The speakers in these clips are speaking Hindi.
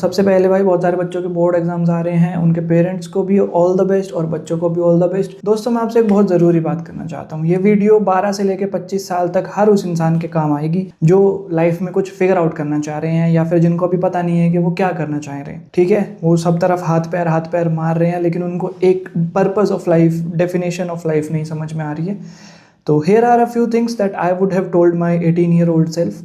सबसे पहले भाई बहुत सारे बच्चों के बोर्ड एग्जाम्स आ रहे हैं, उनके पेरेंट्स को भी ऑल द बेस्ट और बच्चों को भी ऑल द बेस्ट। दोस्तों मैं आपसे एक बहुत ज़रूरी बात करना चाहता हूँ। ये वीडियो 12 से लेकर 25 साल तक हर उस इंसान के काम आएगी जो लाइफ में कुछ फिगर आउट करना चाह रहे हैं या फिर जिनको अभी पता नहीं है कि वो क्या करना चाह रहे हैं। ठीक है, वो सब तरफ हाथ पैर मार रहे हैं लेकिन उनको एक purpose of life, definition of life नहीं समझ में आ रही है। तो here are a few things that I would have told my 18-year-old self.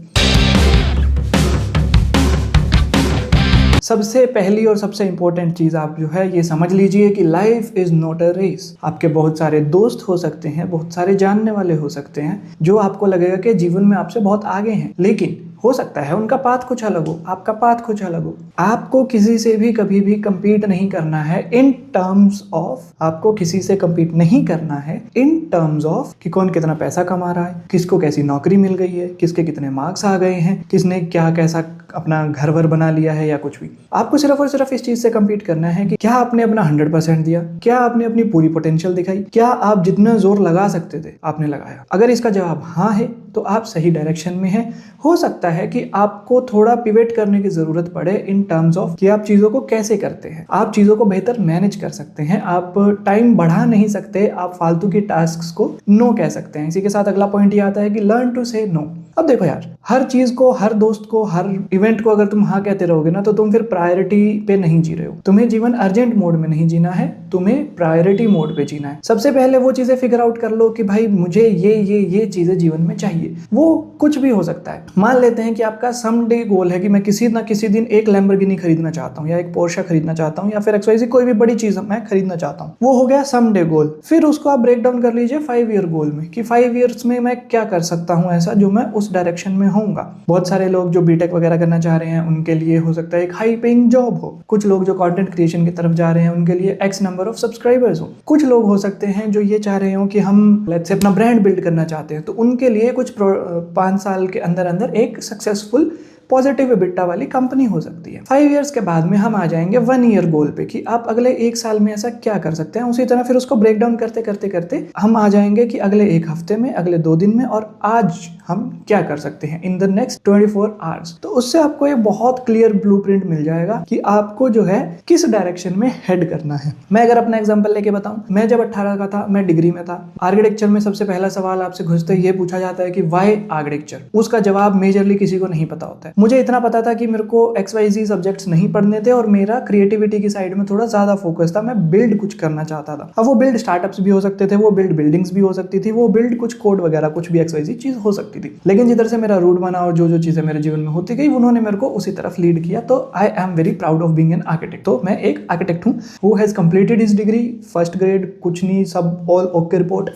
सबसे पहली और सबसे इंपॉर्टेंट चीज़ आप जो है ये समझ लीजिए कि life is not a race. आपके बहुत सारे दोस्त हो सकते हैं, बहुत सारे जानने वाले हो सकते हैं जो आपको लगेगा कि जीवन में आपसे बहुत आगे हैं, लेकिन हो सकता है उनका पाथ कुछ अलग हो, आपका पाथ कुछ अलग हो। आपको किसी से भी कभी भी compete नहीं करना है इन टर्म्स ऑफ, आपको किसी से compete नहीं करना है इन टर्म्स ऑफ कि कौन कितना पैसा कमा रहा है, किसको कैसी नौकरी मिल गई है, किसके कितने मार्क्स आ गए हैं, किसने क्या कैसा अपना घर वर बना लिया है या कुछ भी। आपको सिर्फ और सिर्फ इस चीज से compete करना है कि क्या आपने अपना 100% दिया, क्या आपने अपनी पूरी पोटेंशियल दिखाई, क्या आप जितना जोर लगा सकते थे आपने लगाया। अगर इसका जवाब हाँ है तो आप सही डायरेक्शन में हैं। हो सकता है कि आपको थोड़ा पिवट करने की जरूरत पड़े इन टर्म्स ऑफ कि आप चीजों को कैसे करते हैं। आप चीजों को बेहतर मैनेज कर सकते हैं, आप टाइम बढ़ा नहीं सकते, आप फालतू की टास्क्स को नो कह सकते हैं। इसी के साथ अगला पॉइंट ये आता है कि लर्न टू से नो। अब देखो यार, हर चीज को, हर दोस्त को, हर इवेंट को अगर तुम हाँ कहते रहोगे ना तो तुम फिर प्रायोरिटी पे नहीं जी रहे हो। तुम्हें जीवन अर्जेंट मोड में नहीं जीना है, तुम्हें प्रायोरिटी मोड पे जीना है। सबसे पहले वो चीजें फिगर आउट कर लो कि भाई मुझे ये चीजें जीवन में चाहिए। वो कुछ भी हो सकता है। मान लेते हैं कि आपका समडे गोल है कि मैं किसी ना किसी दिन एक लैम्बोर्गिनी खरीदना चाहता हूँ या एक पोर्शा खरीदना चाहता हूँ या फिर XYZ कोई भी बड़ी चीज मैं खरीदना चाहता हूँ। वो हो गया समडे गोल। फिर उसको आप ब्रेक डाउन कर लीजिए 5 ईयर गोल में कि 5 ईयर्स में मैं क्या कर सकता हूँ ऐसा जो मैं उस डायरेक्शन में होऊंगा। बहुत सारे लोग जो बीटेक वगैरह करना चाह रहे हैं उनके लिए हो सकता है एक हाई पेइंग जॉब हो। कुछ लोग जो कंटेंट क्रिएशन की तरफ जा रहे हैं उनके लिए X नंबर ऑफ सब्सक्राइबर्स हो। कुछ लोग हो सकते हैं जो ये चाह रहे हो कि हम लेट्स से अपना ब्रांड बिल्ड करना चाहते हैं, तो उनके लिए कुछ 5 साल के अंदर अंदर एक सक्सेसफुल पॉजिटिव एबिटा वाली कंपनी हो सकती है। 5 ईयर्स के बाद में हम आ जाएंगे 1 ईयर गोल पे कि आप अगले 1 साल में ऐसा क्या कर सकते हैं। उसी तरह फिर उसको ब्रेक डाउन करते करते करते हम आ जाएंगे कि अगले 1 हफ्ते में, अगले 2 दिन में और आज हम क्या कर सकते हैं इन द नेक्स्ट 24 आवर्स। तो उससे आपको एक बहुत क्लियर ब्लूप्रिंट मिल जाएगा कि आपको जो है किस डायरेक्शन में हेड करना है। मैं अगर अपना एग्जांपल लेके बताऊं, मैं जब 18 का था, मैं डिग्री में था। आर्किटेक्चर में सबसे पहला सवाल आपसे घुसते ये पूछा जाता है कि व्हाई आर्किटेक्चर। उसका जवाब मेजरली किसी को नहीं पता होता है। मुझे इतना पता था कि मेरे को XYZ सब्जेक्ट्स नहीं पढ़ने थे और मेरा क्रिएटिविटी की साइड में थोड़ा ज्यादा फोकस था। मैं बिल्ड कुछ करना चाहता था। अब वो बिल्ड स्टार्टअप्स भी हो सकते थे, वो बिल्ड बिल्डिंग्स भी हो सकती थी, वो बिल्ड कुछ कोड वगैरह कुछ भी XYZ चीज हो सकती थी। लेकिन जिधर से मेरा रूट बना और जो चीजें मेरे जीवन में होती गई उन्होंने मेरे को उसी तरफ लीड किया। तो I am very proud of being an architect. तो मैं एक आर्किटेक्ट हूँ who has completed his degree, first grade, कुछ नहीं, सब ऑल ओके रिपोर्ट।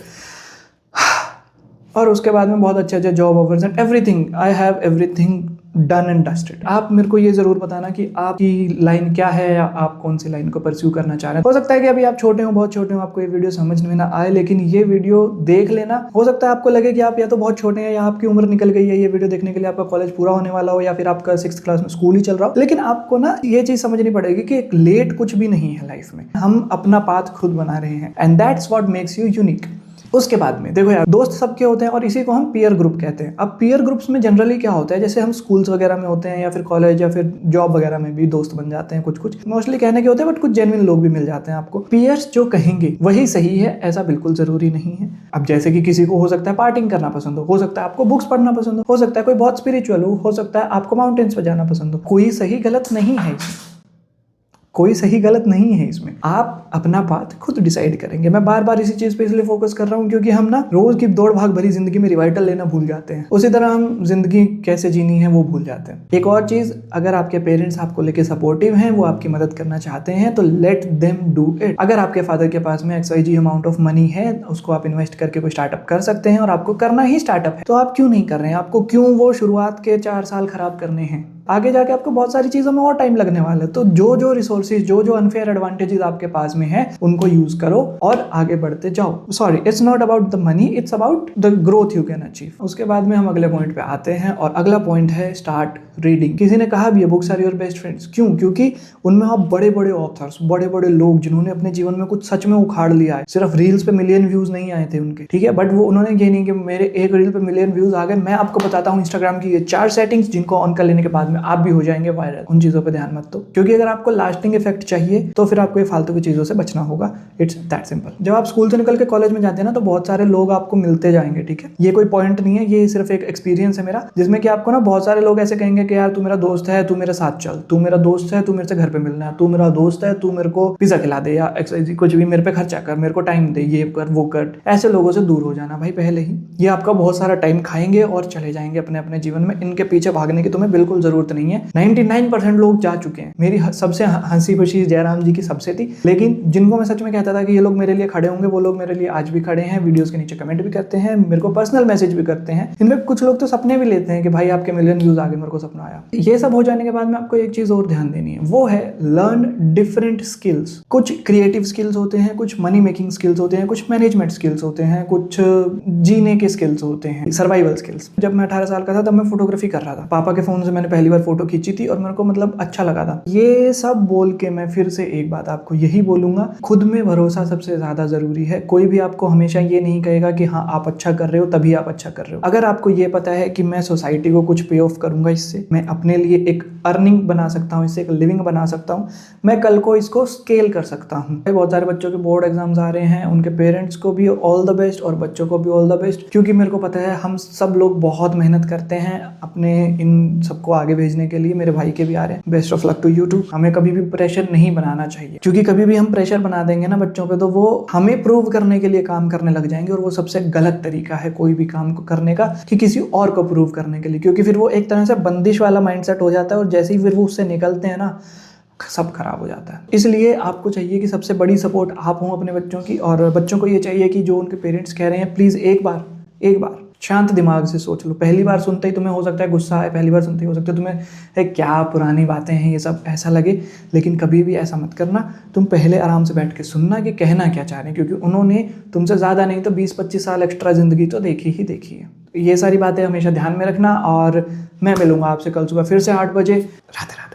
और उसके बाद में बहुत अच्छे job offers and everything, I have everything done and dusted. आप मेरे को ये जरूर बताना कि आपकी लाइन क्या है या आप कौन सी लाइन को परस्यू करना चाह रहे हैं। हो सकता है कि अभी आप छोटे हो, बहुत छोटे हो, आपको ये वीडियो समझ में ना आए, लेकिन ये वीडियो देख लेना। हो सकता है आपको लगे कि आप या तो बहुत छोटे हैं या आपकी उम्र निकल गई है, ये वीडियो देखने के लिए आपका कॉलेज पूरा होने वाला हो या फिर आपका 6th क्लास में स्कूल ही चल रहा हो। लेकिन आपको ना ये चीज समझनी पड़ेगी कि एक लेट कुछ भी नहीं है लाइफ में। हम अपना पाथ खुद बना रहे हैं and that's what makes you unique. उसके बाद में देखो यार, दोस्त सबके होते हैं और इसी को हम पीयर ग्रुप कहते हैं। अब पीयर ग्रुप्स में जनरली क्या होता है, जैसे हम स्कूल्स वगैरह में होते हैं या फिर कॉलेज या फिर जॉब वगैरह में भी दोस्त बन जाते हैं। कुछ मोस्टली कहने के होते हैं बट कुछ जेन्युइन लोग भी मिल जाते हैं आपको। पीयर्स जो कहेंगे वही सही है ऐसा बिल्कुल जरूरी नहीं है। अब जैसे कि किसी को हो सकता है पार्टिंग करना पसंद हो सकता है आपको बुक्स पढ़ना पसंद हो सकता है कोई बहुत स्पिरिचुअल हो सकता है आपको माउंटेन्स पर जाना पसंद हो। कोई सही गलत नहीं है इसमें, कोई सही गलत नहीं है इसमें। आप अपना पाथ खुद डिसाइड करेंगे। मैं बार बार इसी चीज पे इसलिए फोकस कर रहा हूँ क्योंकि हम ना रोज की दौड़ भाग भरी जिंदगी में रिवाइटल लेना भूल जाते हैं। उसी तरह हम जिंदगी कैसे जीनी है वो भूल जाते हैं। एक और चीज, अगर आपके पेरेंट्स आपको लेके सपोर्टिव हैं, वो आपकी मदद करना चाहते हैं तो लेट देम डू इट। अगर आपके फादर के पास में XYZ अमाउंट ऑफ मनी है, उसको आप इन्वेस्ट करके कोई स्टार्टअप कर सकते हैं और आपको करना ही स्टार्टअप है, तो आप क्यों नहीं कर रहे हैं? आपको क्यों वो शुरुआत के 4 साल खराब करने हैं? आगे जाके आपको बहुत सारी चीजों में और टाइम लगने वाला है। तो जो रिसोर्सेज, जो अनफेयर एडवांटेजेस आपके पास में है उनको यूज करो और आगे बढ़ते जाओ। Sorry, it's not about the money, it's about the growth you can achieve. उसके बाद में हम अगले पॉइंट पे आते हैं और अगला पॉइंट है स्टार्ट रीडिंग। किसी ने कहा भी है books are your best friends. क्यों? क्योंकि उनमें आप बड़े बड़े ऑथर्स, बड़े बड़े लोग जिन्होंने अपने जीवन में कुछ सच में उखाड़ लिया है। सिर्फ रील्स पे मिलियन व्यूज नहीं आए थे उनके, ठीक है, बट वो उन्होंने ये नहीं कि मेरे एक रील पे मिलियन व्यूज आ गए। मैं आपको बताता हूँ इंस्टाग्राम की ये 4 सेटिंग्स जिनको ऑन कर लेने के बाद में में आप भी हो जाएंगे वायरल। उन चीज़ों पे ध्यान मत दो, क्योंकि अगर आपको लास्टिंग इफेक्ट चाहिए तो फिर आपको ये फालतू की चीज़ों से बचना होगा। It's that simple. जब आप स्कूल से निकल के कॉलेज में जाते हैं ना तो बहुत सारे लोग आपको मिलते जाएंगे, ठीक है। ये कोई पॉइंट नहीं है, ये सिर्फ एक एक्सपीरियंस है मेरा, जिसमें कि आपको ना बहुत सारे लोग ऐसे कहेंगे कि यार तू मेरा दोस्त है, तू मेरे साथ चल, तू मेरा दोस्त है, तू मेरे से घर पे मिलना है, तू मेरा दोस्त है, तू मेरे को पिज्जा खिला दे, या कुछ भी मेरे पे खर्चा कर, मेरे को टाइम दे, ये कर वो कर। ऐसे लोगों से दूर हो जाना भाई पहले ही। ये आपका बहुत सारा टाइम खाएंगे और चले जाएंगे अपने अपने जीवन में। इनके पीछे भागने की तुम्हें बिल्कुल जरूरत नहीं है। 99% लोग जा चुके हैं। मेरी सबसे हंसी खुशी जयराम जी की सबसे थी, लेकिन जिनको मैं सच में कहता था कि ये लोग मेरे लिए खड़े होंगे, वो लोग मेरे लिए आज भी खड़े हैं। वीडियोस के नीचे कमेंट भी करते हैं, मेरे को पर्सनल मैसेज भी करते हैं। इनमें कुछ लोग तो सपने भी लेते हैं कि भाई आपके मिलियन व्यूज आ गए, मेरे को सपना आया। ये सब हो जाने के बाद में आपको एक चीज और ध्यान देनी है, वो है लर्न डिफरेंट स्किल्स। कुछ क्रिएटिव स्किल्स होते हैं, कुछ मनी मेकिंग स्किल्स होते हैं, कुछ मैनेजमेंट स्किल्स होते हैं, कुछ जीने के स्किल्स होते हैं, सर्वाइवल स्किल्स। जब मैं 18 साल का था तब मैं फोटोग्राफी कर रहा था। पापा के फोन से मैंने पहली बार फोटो खींची थी और मेरे को मतलब अच्छा लगा था। ये सब बोल के मैं फिर से एक बात आपको यही बोलूंगा, खुद में भरोसा सबसे ज्यादा जरूरी है। कोई भी आपको हमेशा ये नहीं कहेगा कि हाँ आप अच्छा कर रहे हो तभी आप अच्छा कर रहे हो। अगर आपको ये पता है कि मैं सोसाइटी को कुछ पे ऑफ करूंगा, इससे मैं अपने लिए एक अर्निंग बना सकता हूँ, इससे एक लिविंग बना सकता हूँ, मैं कल को इसको स्केल कर सकता हूँ। बहुत सारे बच्चों के बोर्ड एग्जाम्स आ रहे हैं, उनके पेरेंट्स को भी ऑल द बेस्ट और बच्चों को भी ऑल द बेस्ट, क्योंकि मेरे को पता है हम सब लोग बहुत मेहनत करते हैं अपने इन सबको आगे भेजने के लिए। मेरे भाई के भी आ रहे हैं, best of luck to you too. हमें कभी भी प्रेशर नहीं बनाना चाहिए, क्योंकि कभी भी हम प्रेशर बना देंगे ना बच्चों पे तो वो हमें प्रूव करने के लिए काम करने लग जाएंगे, और वो सबसे गलत तरीका है कोई भी काम को करने का, कि किसी और को प्रूव करने के लिए, क्योंकि फिर वो एक तरह से बंदिश वाला माइंडसेट हो जाता है, और जैसे ही फिर वो उससे निकलते हैं ना सब खराब हो जाता है। इसलिए आपको चाहिए कि सबसे बड़ी सपोर्ट आप हो अपने बच्चों की, और बच्चों को ये चाहिए कि जो उनके पेरेंट्स कह रहे हैं प्लीज एक बार शांत दिमाग से सोच लो। पहली बार सुनते ही तुम्हें हो सकता है गुस्सा आए, पहली बार सुनते ही हो सकता है तुम्हें क्या पुरानी बातें हैं ये सब ऐसा लगे, लेकिन कभी भी ऐसा मत करना। तुम पहले आराम से बैठ के सुनना कि कहना क्या चाह रहे हैं, क्योंकि उन्होंने तुमसे ज़्यादा नहीं तो 20-25 साल एक्स्ट्रा ज़िंदगी तो देखी है। ये सारी बातें हमेशा ध्यान में रखना, और मैं मिलूंगा आपसे कल सुबह फिर से 8 बजे। राधे राधे।